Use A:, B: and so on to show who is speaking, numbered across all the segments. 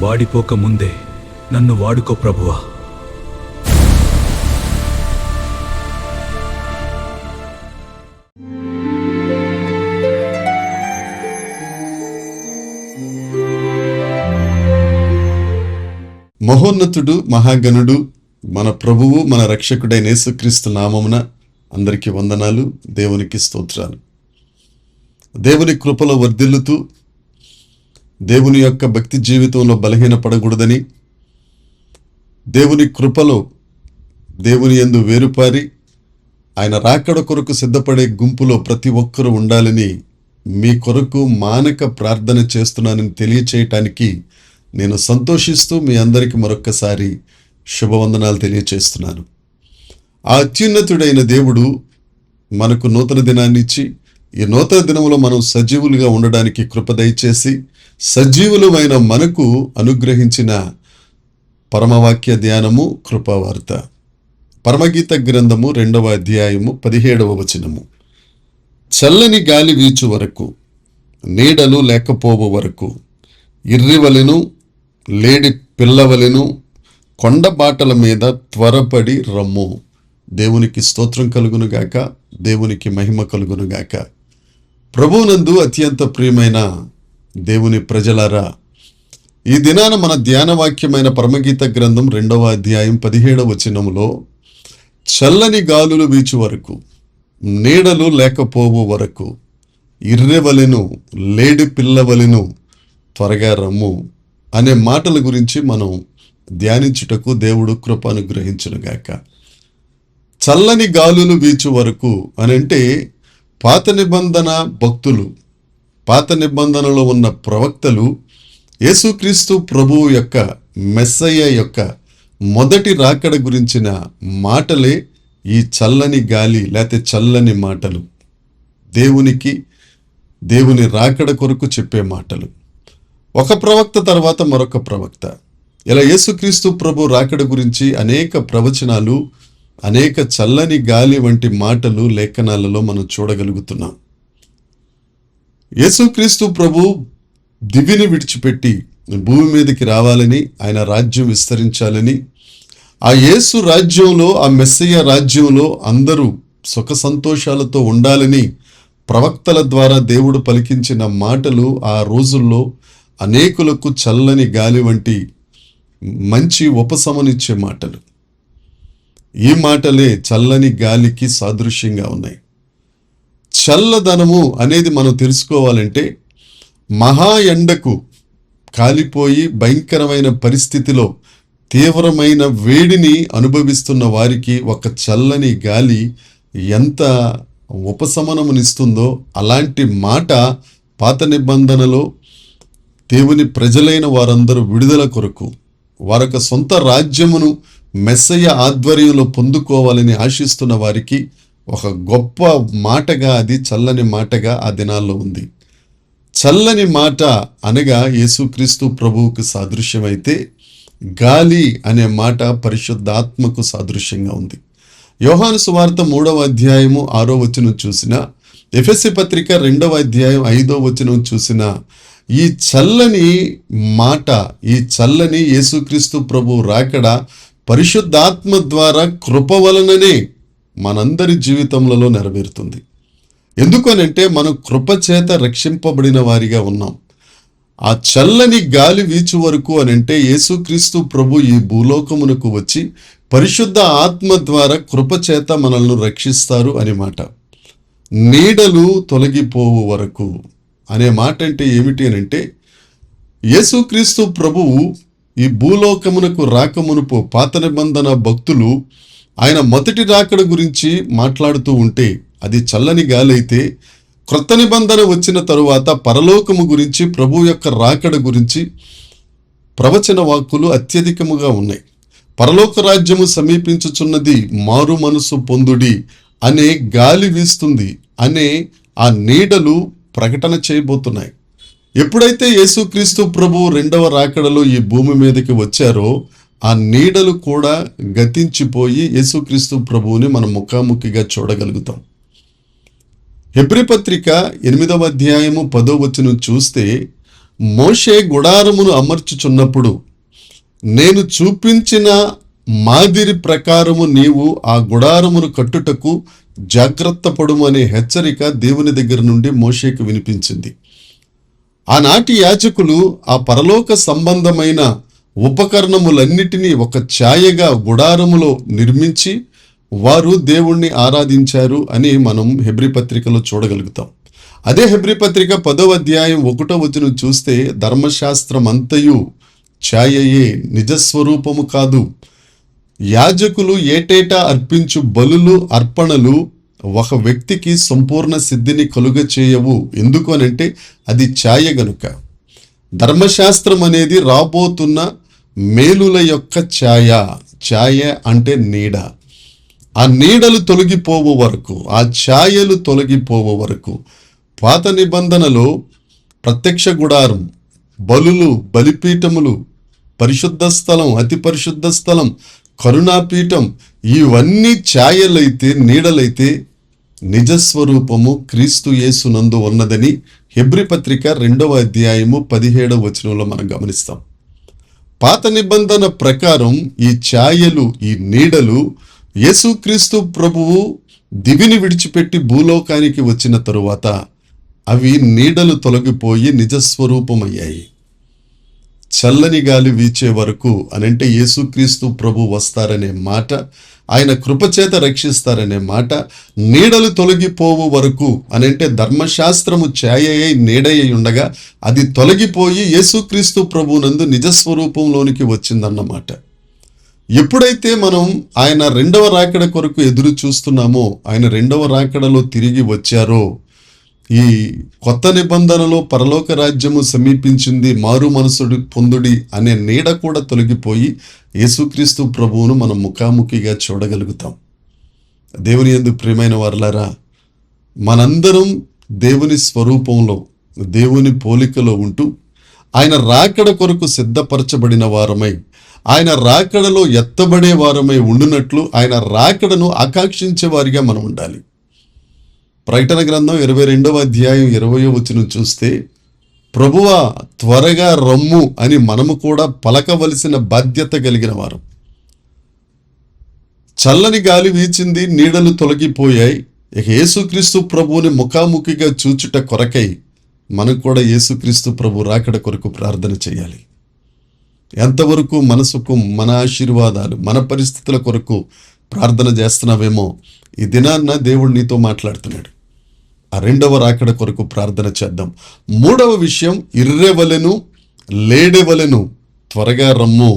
A: వాడిపోక ముందే నన్ను వాడుకో ప్రభువా.
B: మహోన్నతుడు, మహాగణుడు, మన ప్రభువు, మన రక్షకుడైన యేసుక్రీస్తు నామమున అందరికీ వందనాలు, దేవునికి స్తోత్రాలు. దేవుని కృపలో వర్ధిల్లుతూ దేవుని యొక్క భక్తి జీవితంలో బలహీనపడకూడదని, దేవుని కృపలో దేవుని యందు వేరుపారి ఆయన రాకడ కొరకు సిద్ధపడే గుంపులో ప్రతి ఒక్కరూ ఉండాలని మీ కొరకు మానక ప్రార్థన చేస్తున్నానని తెలియచేయటానికి నేను సంతోషిస్తూ మీ అందరికీ మరొక్కసారి శుభవందనాలు తెలియచేస్తున్నాను. ఆ అత్యున్నతుడైన దేవుడు మనకు నూతన దినాన్ని ఇచ్చి, ఈ నూతన దినంలో మనం సజీవులుగా ఉండడానికి కృప దయచేసి, సజీవులమైన మనకు అనుగ్రహించిన పరమవాక్య ధ్యానము, కృపావార్త. పరమగీత గ్రంథము 2వ అధ్యాయము 17వ వచనము. చల్లని గాలి వీచు వరకు, నీడలు లేకపోవు వరకు, ఇర్రివలెను లేడి పిల్లవలెను కొండ బాటల మీద త్వరపడి రమ్ము. దేవునికి స్తోత్రం కలుగునుగాక, దేవునికి మహిమ కలుగునుగాక. ప్రభువునందు అత్యంత ప్రియమైన దేవుని ప్రజలారా, ఈ దినాన మన ధ్యానవాక్యమైన పరమగీత గ్రంథం 2వ అధ్యాయం 17వ వచనములో, చల్లని గాలులు వీచు వరకు, నీడలు లేకపోవు వరకు, ఇర్రెవలెను లేడి పిల్లవలెను త్వరగా రమ్ము అనే మాటల గురించి మనం ధ్యానించుటకు దేవుడు కృప అనుగ్రహించునుగాక. చల్లని గాలులు వీచు వరకు అని అంటే, పాత నిబంధన భక్తులు, పాత నిబంధనలో ఉన్న ప్రవక్తలు యేసుక్రీస్తు ప్రభువు యొక్క, మెస్సయ్య యొక్క మొదటి రాకడ గురించిన మాటలే ఈ చల్లని గాలి లేకపోతే చల్లని మాటలు. దేవుని రాకడ కొరకు చెప్పే మాటలు. ఒక ప్రవక్త తర్వాత మరొక ప్రవక్త, ఇలా యేసుక్రీస్తు ప్రభు రాకడ గురించి అనేక ప్రవచనాలు, అనేక చల్లని గాలి వంటి మాటలు లేఖనాలలో మనం చూడగలుగుతున్నాం. యేసుక్రీస్తు ప్రభు దివిని విడిచిపెట్టి భూమి మీదకి రావాలని, ఆయన రాజ్యం విస్తరించాలని, ఆ యేసు రాజ్యంలో, ఆ మెస్సయ్య రాజ్యంలో అందరూ సుఖ సంతోషాలతో ఉండాలని ప్రవక్తల ద్వారా దేవుడు పలికించిన మాటలు ఆ రోజుల్లో అనేకులకు చల్లని గాలి వంటి మంచి ఉపశమనిచ్చే మాటలు. ఈ మాటలే చల్లని గాలికి సాదృశ్యంగా ఉన్నాయి. చల్లదనము అనేది మనం తెలుసుకోవాలంటే, మహా ఎండకు కాలిపోయి భయంకరమైన పరిస్థితిలో తీవ్రమైన వేడిని అనుభవిస్తున్న వారికి ఒక చల్లని గాలి ఎంత ఉపశమనమునిస్తుందో, అలాంటి మాట పాత నిబంధనలో దేవుని ప్రజలైన వారందరూ విడుదల కొరకు, వారొక సొంత రాజ్యమును మెస్సయ్య ఆధ్వర్యంలో పొందుకోవాలని ఆశిస్తున్న వారికి ఒక గొప్ప మాటగా, అది చల్లని మాటగా ఆ దినాల్లో ఉంది. చల్లని మాట అనగా యేసుక్రీస్తు ప్రభువుకు సాదృశ్యమైతే, గాలి అనే మాట పరిశుద్ధాత్మకు సాదృశ్యంగా ఉంది. యోహాను సువార్త 3వ అధ్యాయము 6వ వచనం చూసిన, ఎఫెసీ పత్రిక 2వ అధ్యాయం 5వ వచనం చూసిన, ఈ చల్లని మాట, ఈ చల్లని యేసుక్రీస్తు ప్రభు రాకడ పరిశుద్ధాత్మ ద్వారా కృప వలననే మనందరి జీవితంలో నెరవేరుతుంది. ఎందుకనంటే మనం కృప చేత రక్షింపబడిన వారిగా ఉన్నాం. ఆ చల్లని గాలి వీచు వరకు అనంటే, యేసుక్రీస్తు ప్రభు ఈ భూలోకమునకు వచ్చి పరిశుద్ధ ఆత్మ ద్వారా కృప చేత మనల్ని రక్షిస్తారు అనే మాట. నీడలు తొలగిపోవు వరకు అనే మాట అంటే ఏమిటి అనంటే, యేసుక్రీస్తు ప్రభువు ఈ భూలోకమునకు రాకమునుపు పాత నిబంధన భక్తులు ఆయన మొదటి రాకడ గురించి మాట్లాడుతూ ఉంటే అది చల్లని గాలి అయితే, క్రొత్త నిబంధన వచ్చిన తరువాత పరలోకము గురించి, ప్రభు యొక్క రాకడ గురించి ప్రవచన వాక్కులు అత్యధికముగా ఉన్నాయి. పరలోక రాజ్యము సమీపించుచున్నది, మారు మనసు పొందుడి అనే గాలి వీస్తుంది అనే ఆ నీడలు ప్రకటన చేయబోతున్నాయి. ఎప్పుడైతే యేసుక్రీస్తు ప్రభు రెండవ రాకడలో ఈ భూమి మీదకి వచ్చారో, ఆ నీడలు కూడా గతించిపోయి యేసుక్రీస్తు ప్రభువుని మనం ముఖాముఖిగా చూడగలుగుతాం. హెబ్రీ పత్రిక 8వ అధ్యాయము 10వ వచనం చూస్తే, మోషే గుడారమును అమర్చుచున్నప్పుడు నేను చూపించిన మాదిరి ప్రకారము నీవు ఆ గుడారమును కట్టుటకు జాగ్రత్త పడుము అనే హెచ్చరిక దేవుని దగ్గర నుండి మోషేకు వినిపించింది. ఆనాటి యాజకులు ఆ పరలోక సంబంధమైన ఉపకరణములన్నిటినీ ఒక ఛాయగా గుడారములో నిర్మించి వారు దేవుణ్ణి ఆరాధించారు అని మనం హెబ్రీ పత్రికలో చూడగలుగుతాం. అదే హెబ్రీ పత్రిక 10వ అధ్యాయం 1వ వచనం చూస్తే ధర్మశాస్త్రం అంతయు ఛాయయే, నిజస్వరూపము కాదు. యాజకులు ఏటేటా అర్పించు బలులు అర్పణలు ఒక వ్యక్తికి సంపూర్ణ సిద్ధిని కలుగ చేయవు. ఎందుకు అనంటే అది ఛాయ గనుక. ధర్మశాస్త్రం అనేది రాబోతున్న మేలుల యొక్క ఛాయ. ఛాయ అంటే నీడ. ఆ నీడలు తొలగిపోవు వరకు, ఆ ఛాయలు తొలగిపోవు వరకు పాత నిబంధనలో ప్రత్యక్ష గుడారం, బలులు, బలిపీఠములు, పరిశుద్ధ స్థలం, అతి పరిశుద్ధ స్థలం, కరుణాపీఠం, ఇవన్నీ ఛాయలైతే, నీడలైతే నిజస్వరూపము క్రీస్తు యేసునందు ఉన్నదని హెబ్రీ పత్రిక 2వ అధ్యాయము 17వ వచనంలో మనం గమనిస్తాం. పాత నిబంధన ప్రకారం ఈ ఛాయలు, ఈ నీడలు యేసుక్రీస్తు ప్రభువు దివిని విడిచిపెట్టి భూలోకానికి వచ్చిన తరువాత అవి నీడలు తొలగిపోయి నిజస్వరూపమయ్యాయి. చల్లని గాలి వీచే వరకు అనంటే యేసుక్రీస్తు ప్రభు వస్తారనే మాట, ఆయన కృపచేత రక్షిస్తారనే మాట, నీడలు తొలగిపోవు వరకు అనంటే ధర్మశాస్త్రము ఛాయయై నీడయ్యి ఉండగా అది తొలగిపోయి యేసుక్రీస్తు ప్రభువునందు నిజస్వరూపంలోనికి వచ్చిందన్నమాట. ఎప్పుడైతే మనం ఆయన 2వ రాకడ కొరకు ఎదురు చూస్తున్నామో, ఆయన 2వ రాకడలో తిరిగి వచ్చారో, ఈ కొత్త నిబంధనలో పరలోక రాజ్యము సమీపించింది, మారు మనసుడు పొందుడి అనే నీడ కూడా తొలగిపోయి యేసుక్రీస్తు ప్రభువును మనం ముఖాముఖిగా చూడగలుగుతాం. దేవుని యందు ప్రియమైన వారలారా, మనందరం దేవుని స్వరూపంలో, దేవుని పోలికలో ఉంటూ ఆయన రాకడ కొరకు సిద్ధపరచబడిన వారమై, ఆయన రాకడలో ఎత్తబడే వారమై ఉండునట్లు ఆయన రాకడను ఆకాంక్షించే వారిగా మనం ఉండాలి. ప్రకటన గ్రంథం 22వ అధ్యాయం 20వ వచనం చూస్తే, ప్రభువా త్వరగా రమ్ము అని మనము కూడా పలకవలసిన బాధ్యత కలిగిన వారు. చల్లని గాలి వీచింది, నీడలు తొలగిపోయాయి. ఇక యేసుక్రీస్తు ప్రభువుని ముఖాముఖిగా చూచుట కొరకై మనం కూడా యేసుక్రీస్తు ప్రభు రాకడ కొరకు ప్రార్థన చేయాలి. ఎంతవరకు మనసుకు, మన ఆశీర్వాదాలు, మన పరిస్థితుల కొరకు ప్రార్థన చేస్తున్నావేమో ఈ దినాన్న దేవుడు నీతో మాట్లాడుతున్నాడు. ఆ 2వ రాకడ కొరకు ప్రార్థన చేద్దాం. 3వ విషయం, ఇర్రెవలెను లేడెవలెను త్వరగా రమ్ము.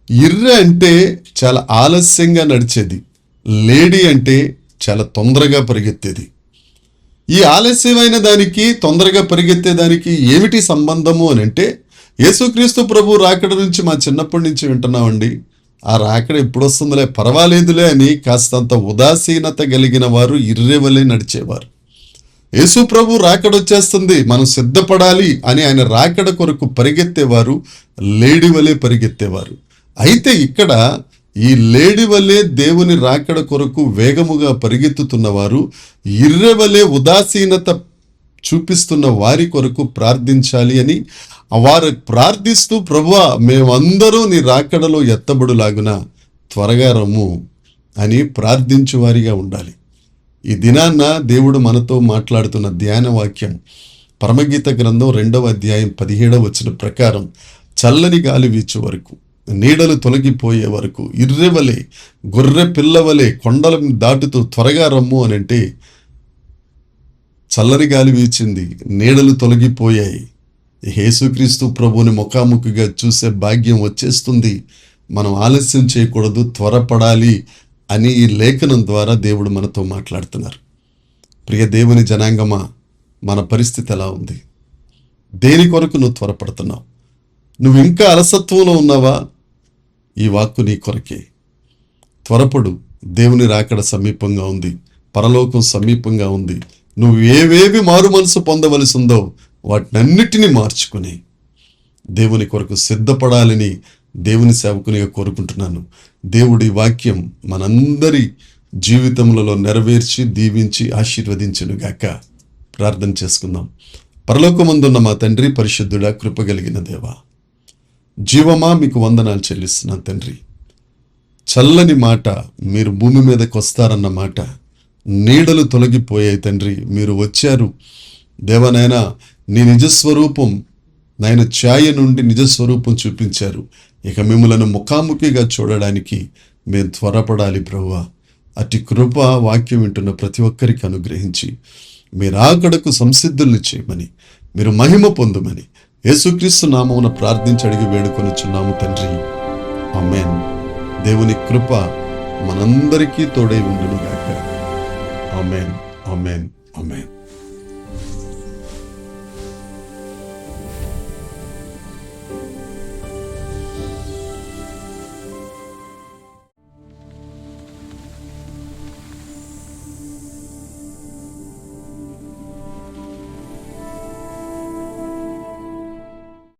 B: ఇర్రె అంటే చాలా ఆలస్యంగా నడిచేది, లేడీ అంటే చాలా తొందరగా పరిగెత్తేది. ఈ ఆలస్యమైన దానికి, తొందరగా పరిగెత్తేదానికి ఏమిటి సంబంధము అని అంటే, యేసుక్రీస్తు ప్రభు రాకడ నుంచి మా చిన్నప్పటి నుంచి వింటున్నామండి. ఆ రాకడ ఎప్పుడు వస్తుందిలే, పర్వాలేదులే అని కాస్తంత ఉదాసీనత కలిగిన వారు ఇర్రెవలే నడిచేవారు. యేసు ప్రభు రాకడ వచ్చేస్తుంది, మనం సిద్ధపడాలి అని ఆయన రాకడ కొరకు పరిగెత్తేవారు లేడి వలె పరిగెత్తేవారు. అయితే ఇక్కడ ఈ లేడి వలె దేవుని రాకడ కొరకు వేగముగా పరిగెత్తుతున్నవారు ఇర్రెవలే ఉదాసీనత చూపిస్తున్న వారి కొరకు ప్రార్థించాలి అని వారు ప్రార్థిస్తూ, ప్రభువా మేమందరూ నీ రాకడలో ఎత్తబడులాగున త్వరగా రమ్ము అని ప్రార్థించు వారిగా ఉండాలి. ఈ దినాన్న దేవుడు మనతో మాట్లాడుతున్న ధ్యాన వాక్యం పరమగీత గ్రంథం 2వ అధ్యాయం 17వ వచనం ప్రకారం, చల్లని గాలి వీచు వరకు, నీడలు తొలగిపోయే వరకు, ఇర్రెవలే గొర్రె పిల్లవలే కొండలను దాటుతూ త్వరగా రమ్ము అని అంటే, చల్లని గాలి వీచింది, నీడలు తొలగిపోయాయి. యేసుక్రీస్తు ప్రభువుని ముఖాముఖిగా చూసే భాగ్యం వచ్చేస్తుంది. మనం ఆలస్యం చేయకూడదు, త్వరపడాలి అని ఈ లేఖనం ద్వారా దేవుడు మనతో మాట్లాడుతున్నారు. ప్రియ దేవుని జనాంగమా, మన పరిస్థితి ఎలా ఉంది? దేని కొరకు నువ్వు త్వరపడుతున్నావు? నువ్వు ఇంకా అలసత్వంలో ఉన్నావా? ఈ వాక్కు నీ కొరకే. త్వరపడు, దేవుని రాకడ సమీపంగా ఉంది, పరలోకం సమీపంగా ఉంది. నువ్వు ఏవేవి మారు మనసు పొందవలసి ఉందో వాటినన్నిటినీ మార్చుకుని దేవుని కొరకు సిద్ధపడాలని దేవుని సేవకునిగా కోరుకుంటున్నాను. దేవుడి వాక్యం మనందరి జీవితములలో నెరవేర్చి దీవించి ఆశీర్వదించును గాక. ప్రార్థన చేసుకుందాం. పరలోకమందున్న మా తండ్రి, పరిశుద్ధుడా, కృపగలిగిన దేవా, జీవమా, మీకు వందనాలు చెల్లిస్తున్నాను తండ్రి. చల్లని మాట, మీరు భూమి మీదకి వస్తారన్న మాట, నీడలు తొలగిపోయాయి తండ్రి, మీరు వచ్చారు దేవనైనా. నీ నిజస్వరూపం నాయన ఛాయ నుండి నిజస్వరూపం చూపించారు. ఇక మిమ్మలను ముఖాముఖిగా చూడడానికి మేము త్వరపడాలి ప్రభువా. అట్టి కృప వాక్యం వింటున్న ప్రతి ఒక్కరికి అనుగ్రహించి మీరు ఆకడకు సంసిద్ధుల్ని చేయమని, మీరు మహిమ పొందమని యేసుక్రీస్తు నామమున ప్రార్థించి అడిగి వేడుకొనుచున్నాము తండ్రి. ఆమేన్. దేవుని కృప మనందరికీ తోడై ఉండును గాక. ఆమేన్, ఆమేన్, ఆమేన్.